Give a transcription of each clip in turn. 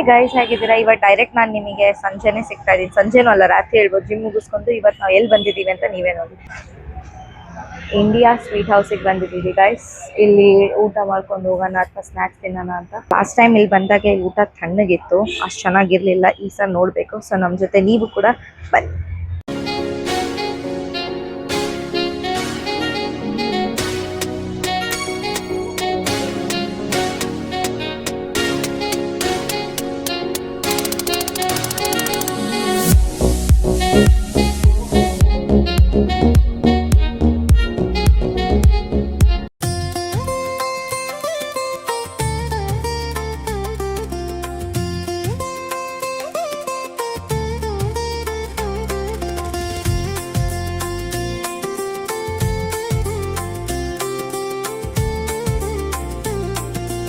Guys ಹೇಗಿದ್ದೀರಾ? ಇವತ್ತು direct ನಾನು ನಿಮಗೆ ಸಂಜೆನೇ ಸಿಗ್ತಾ ಇದ್ದೀನಿ. ಸಂಜೆನೂ ಅಲ್ಲ, ರಾತ್ರಿ ಹೇಳ್ಬೋದು. ಜಿಮ್ ಮುಗಿಸ್ಕೊಂಡು ಇವತ್ತು ನಾವು ಎಲ್ಲಿ ಬಂದಿದ್ದೀವಿ ಅಂತ ನೀವೇ ನೋಡಿ. ಇಂಡಿಯಾ ಸ್ವೀಟ್ ಹೌಸಿಗೆ ಬಂದಿದ್ದೀವಿ ಗೈಸ್. ಇಲ್ಲಿ ಊಟ ಮಾಡ್ಕೊಂಡು ಹೋಗೋಣ ಅಥವಾ ಸ್ನ್ಯಾಕ್ಸ್ ತಿನ್ನೋಣ ಅಂತ. ಲಾಸ್ಟ್ ಟೈಮ್ ಇಲ್ಲಿ ಬಂದಾಗ ಊಟ ತಣ್ಣಗಿತ್ತು, ಅಷ್ಟು ಚೆನ್ನಾಗಿರ್ಲಿಲ್ಲ. ಈ ಸಲ ನೋಡಬೇಕು. ಸೊ ನಮ್ಮ ಜೊತೆ ನೀವು ಕೂಡ ಬನ್ನಿ.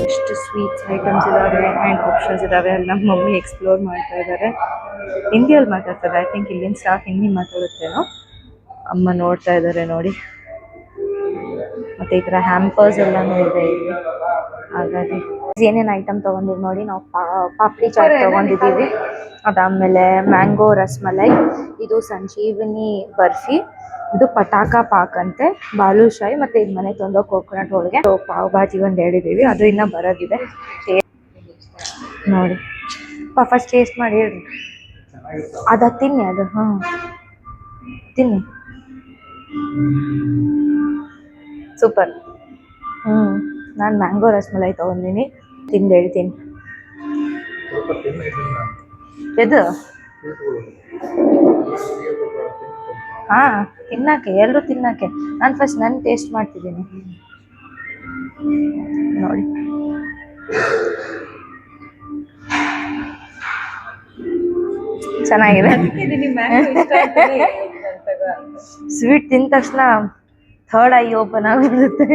ಎಷ್ಟು ಸ್ವೀಟ್ಸ್ ಐಟಮ್ಸ್ ಇದಾವೆ ಆ್ಯಂಡ್ ಆಪ್ಷನ್ಸ್ ಇದಾವೆ. ಅಲ್ಲಿ ನಮ್ಮ ಮಮ್ಮಿ ಎಕ್ಸ್ಪ್ಲೋರ್ ಮಾಡ್ತಾ ಇದ್ದಾರೆ. ಹಿಂದಿಯಲ್ಲಿ ಮಾತಾಡ್ತಾರೆ. ಐ ಥಿಂಕ್ ಇಲ್ಲಿನ ಸ್ಟಾಫ್ ಹಿಂದಿ ಮಾತಾಡುತ್ತೇನೋ. ಅಮ್ಮ ನೋಡ್ತಾ ಇದ್ದಾರೆ ನೋಡಿ. ಮತ್ತೆ ಈ ಥರ ಹ್ಯಾಂಪರ್ಸ್ ಎಲ್ಲಾನು ಇದೆ ಇಲ್ಲಿ. ಹಾಗಾಗಿ ಏನೇನು ಐಟಮ್ ತೊಗೊಂಡಿವಿ ನೋಡಿ. ನಾವು ಪಾಪ್ಡಿ ಚಾಟ್ ತೊಗೊಂಡಿದ್ದೀವಿ. ಅದಾದಮೇಲೆ ಮ್ಯಾಂಗೋ ರಸ್ಮಲೈ, ಇದು ಸಂಜೀವಿನಿ ಬರ್ಫಿ, ಇದು ಪಟಾಕ ಪಾಕ್ ಅಂತೆ, ಬಾಲೂಶಾಹಿ, ಮತ್ತೆ ಈಗ ಮನೆ ತಂದೋ ಕೋಕೋನಟ್ ಹೋಳಿಗೆ, ಪಾವ್ ಭಾಜಿ ಒಂದು ಹೇಳಿದ್ದೀವಿ. ಅದು ಇನ್ನೂ ಬರೋದಿದೆ. ನೋಡಿ ಫಸ್ಟ್ ಟೇಸ್ಟ್ ಮಾಡಿ ಹೇಳ್ರಿ. ಅದು ತಿನ್ನಿ, ಅದು ಹಾಂ ತಿನ್ನಿ. ಸೂಪರ್. ನಾನು ಮ್ಯಾಂಗೋ ರಸ್ಮಲೈ ತೊಗೊಂಡಿನಿ, ತಿಂದು ಹೇಳ್ತೀನಿ. ಇದು ಹಾಂ ತಿನ್ನಕ್ಕೆ, ಎಲ್ಲರೂ ತಿನ್ನಕ್ಕೆ. ನಾನು ಫಸ್ಟ್ ನಾನು ಟೇಸ್ಟ್ ಮಾಡ್ತಿದ್ದೀನಿ ನೋಡಿ. ಚೆನ್ನಾಗಿದೆ. ಸ್ವೀಟ್ ತಿಂದ ತಕ್ಷಣ ಥರ್ಡ್ ಐ ಓಪನ್ ಆಗಿಬಿಡುತ್ತೆ.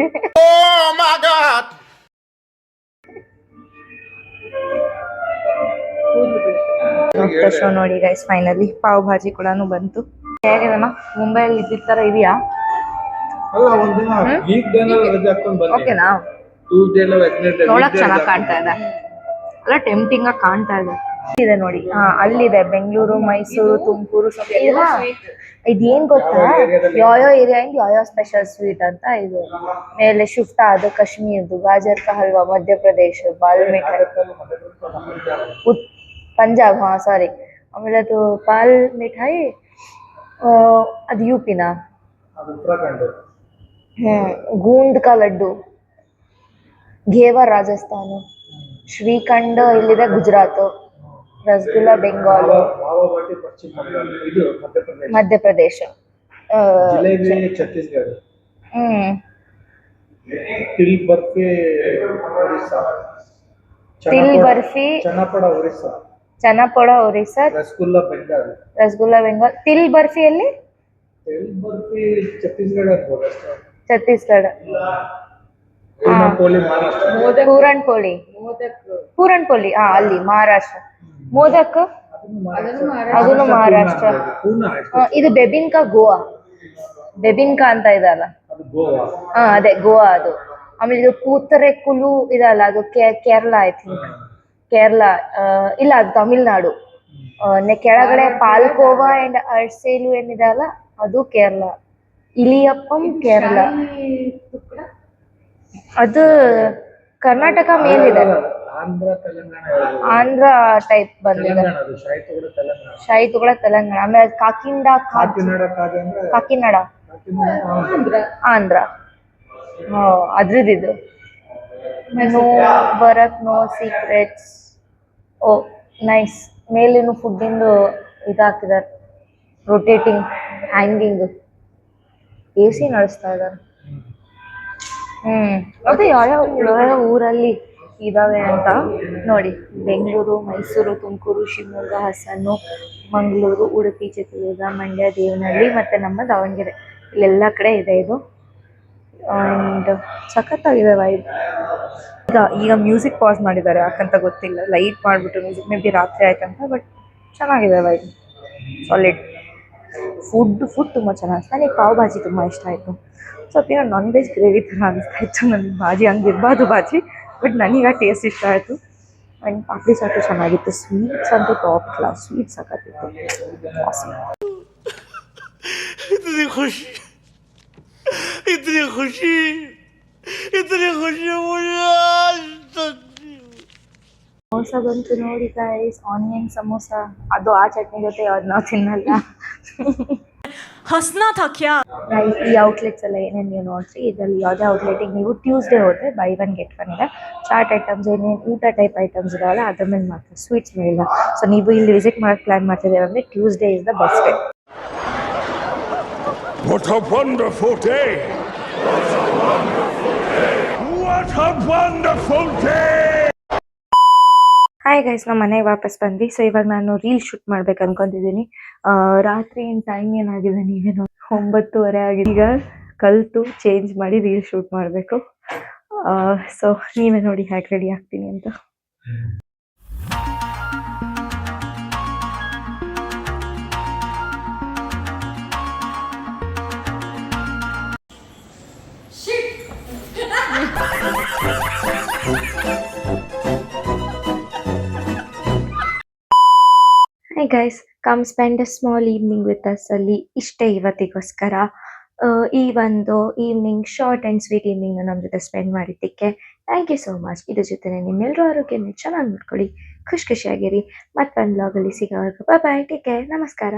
ಶೋ ನೋಡಿ ಗೈಸ್, ಫೈನಲಿ ಪಾವ್ ಭಾಜಿ ಕೂಡ ಬಂತು. ಹೇಗಿದಮ್ಮ? ಮುಂಬೈಯಲ್ಲಿ ಇದ್ದಿದ್ದ ಥರ ಇದೆಯಾ? ಓಕೆನಾ? ನೋಡಕ್ ಚೆನ್ನಾಗಿ ಕಾಣ್ತಾ ಇದೆ ಅಲ್ಲ, ಟೆಂಪ್ಟಿಂಗ್ ಆಗಿ ಕಾಣ್ತಾ ಇದೆ ನೋಡಿ. ಅಲ್ಲಿದೆ ಬೆಂಗಳೂರು, ಮೈಸೂರು, ತುಮಕೂರು. ಇದೇನ್ ಗೊತ್ತಾ, ಯಾವ್ಯಾವ ಏರಿಯಾಯಿಂದ ಯಾವ್ಯಾವ ಸ್ಪೆಷಲ್ ಸ್ವೀಟ್ ಅಂತ. ಇದು ಮೇಲೆ ಶಿಫ್ಟ್ ಅದು ಕಾಶ್ಮೀರ್ದು, ಗಾಜರ್ ಕಾ ಹಲ್ವಾ ಮಧ್ಯಪ್ರದೇಶ, ಬಾಲ್ ಮಿಠಾಯಿ ಪಂಜಾಬ್, ಹಾಂ ಸಾರಿ. ಆಮೇಲೆ ಅದು ಪಾಲ್ ಮಿಠಾಯಿ ಅದು ಯು ಪಿನ, ಗೂಂದ್ ಕಾ ಲಡ್ಡು ಘೇವರ್ ರಾಜಸ್ಥಾನ, ಶ್ರೀಖಂಡ್ ಇಲ್ಲಿದೆ ಗುಜರಾತ್, ರಸಗುಲ್ಲ ಬೆಂಗಾಲ್ ಮಧ್ಯಪ್ರದೇಶ, ಛತ್ತೀಸ್ಗಢ, ತಿಲ್ ಬರ್ಫಿ ಚನ್ನಪೋಡ ಒರಿಸ್ಸಾ, ರಸಗುಲ್ಲ ಬೆಂಗಾಲ್. ತಿಲ್ ಬರ್ಫಿಯಲ್ಲಿ ಛತ್ತೀಸ್ಗಢ, ಪೂರನ್ ಪೋಳಿ ಅಲ್ಲಿ ಮಹಾರಾಷ್ಟ್ರ, ಮೋದಕ್ ಅದನ್ನು ಮಹಾರಾಷ್ಟ್ರ. ಇದು ಬೆಬಿನ್ಕಾ ಗೋವಾ, ಬೆಬಿನ್ಕಾ ಅಂತ ಇದಲ್ಲ, ಅದೇ ಗೋವಾ ಅದು. ಆಮೇಲೆ ಇದು ಪೂತರೆ ಕುಲು ಇದಲ್ಲ, ಅದು ಕೇರಳ ಐ ಥಿಂಕ್. ಕೇರಳ ಇಲ್ಲ, ಅದು ತಮಿಳ್ನಾಡು. ಕೆಳಗಡೆ ಪಾಲ್ಕೋವಾ ಅಂಡ್ ಅರ್ಸೇಲು ಏನಿದೆ ಅಲ್ಲ, ಅದು ಕೇರಳ. ಇಲಿಯಪ್ಪಂ ಕೇರಳ, ಅದು ಕರ್ನಾಟಕ ಮೇಲಿದೆ. ಆಂಧ್ರ ಟೈಪ್ ಬಂದಿದೆ. ಶಾಹಿದ್ ಕೂಡ ತೆಲಂಗಾಣ. ಆಮೇಲೆ ಕಾಕಿನಾಡ ಆಂಧ್ರ. ಅದ್ರದ್ದು ನೋ ಬರಕ್ ನೋ ಸೀಕ್ರೆಟ್ಸ್. ಓ ನೈಸ್. ಮೇಲಿನ ಫುಡ್ಡಿಂದು ಇದಾಕಿದ್ದಾರೆ, ರೊಟೇಟಿಂಗ್ ಹ್ಯಾಂಗಿಂಗ್. AC ನಡೆಸ್ತಾ ಇದ್ದಾರೆ. ಅದೇ ಯಾವ್ಯಾವ ಊರಲ್ಲಿ ಇದಾವೆ ಅಂತ ನೋಡಿ. ಬೆಂಗಳೂರು, ಮೈಸೂರು, ತುಮಕೂರು, ಶಿವಮೊಗ್ಗ, ಹಾಸನ, ಮಂಗಳೂರು, ಉಡುಪಿ, ಚಿತ್ರದುರ್ಗ, ಮಂಡ್ಯ, ದೇವನಹಳ್ಳಿ, ಮತ್ತು ನಮ್ಮ ದಾವಣಗೆರೆ. ಇಲ್ಲೆಲ್ಲ ಕಡೆ ಇದೆ ಇದು. ಆ್ಯಂಡ್ ಸಖತ್ತಾಗಿದೆ ವೈಬ್. ಈಗ ಮ್ಯೂಸಿಕ್ ಪಾಸ್ ಮಾಡಿದ್ದಾರೆ, ಯಾಕಂತ ಗೊತ್ತಿಲ್ಲ. ಲೈಟ್ ಮಾಡಿಬಿಟ್ಟು ಮ್ಯೂಸಿಕ್, ಮೇ ಬಿ ರಾತ್ರಿ ಆಯ್ತಂತ. ಬಟ್ ಚೆನ್ನಾಗಿದೆ ವೈಬ್, ಸಾಲಿಡ್. ಫುಡ್ ತುಂಬ ಚೆನ್ನಾಗಿ. ನನಗೆ ಪಾವ್ ಭಾಜಿ ತುಂಬ ಇಷ್ಟ ಆಯಿತು. ಸ್ವಲ್ಪ ಏನೋ ನಾನ್ ವೆಜ್ ಗ್ರೇವಿ ಥರ ಅನಿಸ್ತಾ ಇತ್ತು ನನಗೆ. ಭಾಜಿ ಹಂಗಿರ್ಬಾರ್ದು ಭಾಜಿ, ಬಟ್ ನನಗೆ ಟೇಸ್ಟ್ ಇಷ್ಟ ಆಯಿತು. ಆ್ಯಂಡ್ ಪಾಪಡಿ ಚಾಟು ಚೆನ್ನಾಗಿತ್ತು. ಸ್ವೀಟ್ಸ್ ಅಂತೂ ಟಾಪ್ ಕ್ಲಾಸ್, ಸ್ವೀಟ್ಸ್ ಸಖತ್ತಿತ್ತು. Awesome. इतनी खुशी इतनी खुशी इतनी खुशी मुझे आज तक नहीं हुई। ಸಮೋಸ ಬಂತು ನೋಡಿ ಗೈಸ್, ಆನಿಯನ್ ಸಮೋಸ. ಅದು ಆ ಚಟ್ನಿ ಜೊತೆ ಯಾವ್ದು ನಾವು ತಿನ್ನಲ್ಲ. हंसना था क्या? ಗೈಸ್, ಈ ಔಟ್ಲೆಟ್ಸ್ ಎಲ್ಲ ಏನೇನು ನೀವು ನೋಡ್ರಿ, ಇದರಲ್ಲಿ ಯಾವುದೇ ಔಟ್ಲೆಟಿಗೆ ನೀವು ಟ್ಯೂಸ್ಡೇ ಹೋದರೆ ಬೈ ಒನ್ ಗೆಟ್ ಒನ್ ಇದೆ. ಚಾಟ್ ಐಟಮ್ಸ್ ಏನೇನು ಊಟ ಟೈಪ್ ಐಟಮ್ಸ್ ಇದಾವಲ್ಲ ಅದ್ರ ಮೇಲೆ ಮಾತ್ರ, ಸ್ವೀಟ್ಸ್ ಮೇಲಿಲ್ಲ. ಸೊ ನೀವು ಇಲ್ಲಿ ವಿಸಿಟ್ ಮಾಡೋಕ್ಕೆ ಪ್ಲಾನ್ ಮಾಡ್ತಿದ್ದೀರ ಅಂದರೆ Tuesday is the best day. What a wonderful day! What a wonderful day! Hi guys, ನಾವು ಮನೆಗೆ ವಾಪಸ್ ಬಂದ್ವಿ. ಸೊ ಇವಾಗ ನಾನು ರೀಲ್ ಶೂಟ್ ಮಾಡ್ಬೇಕು ಅನ್ಕೊಂತಿದ್ದೀನಿ. ರಾತ್ರಿ ಟೈಮ್ ಏನಾಗಿದೆ ನೀವೇ ನೋಡಿ, 9:30 ಆಗಿದೆ. ಈಗ ಕಲಿತು ಚೇಂಜ್ ಮಾಡಿ ರೀಲ್ ಶೂಟ್ ಮಾಡಬೇಕು. ಸೊ ನೀವೇ ನೋಡಿ ಹೇಗೆ ರೆಡಿ ಆಗ್ತೀನಿ ಅಂತ. High guys, come spend a small evening with us ಅಲ್ಲಿ ಇಷ್ಟೇ ಇವತ್ತಿಗೋಸ್ಕರ. ಈ ಒಂದು evening, short and sweet evening ನಮ್ಮ ಜೊತೆ ಸ್ಪೆಂಡ್ ಮಾಡಿದ್ದಕ್ಕೆ ಥ್ಯಾಂಕ್ ಯು ಸೋ ಮಚ್. ಇದ್ರ ಜೊತೆ ನಿಮ್ಮೆಲ್ಲರೂ ಆರೋಗ್ಯನ ಚೆನ್ನಾಗಿ ನೋಡ್ಕೊಳ್ಳಿ, ಖುಷಿಯಾಗಿರಿ. ಮತ್ತೊಂದು ಬ್ಲಾಗಲ್ಲಿ ಸಿಗೋವರೆಗೂ ಬಾಯ್ ಬಾಯ್, ಟೇಕ್ ಕೇರ್, ನಮಸ್ಕಾರ.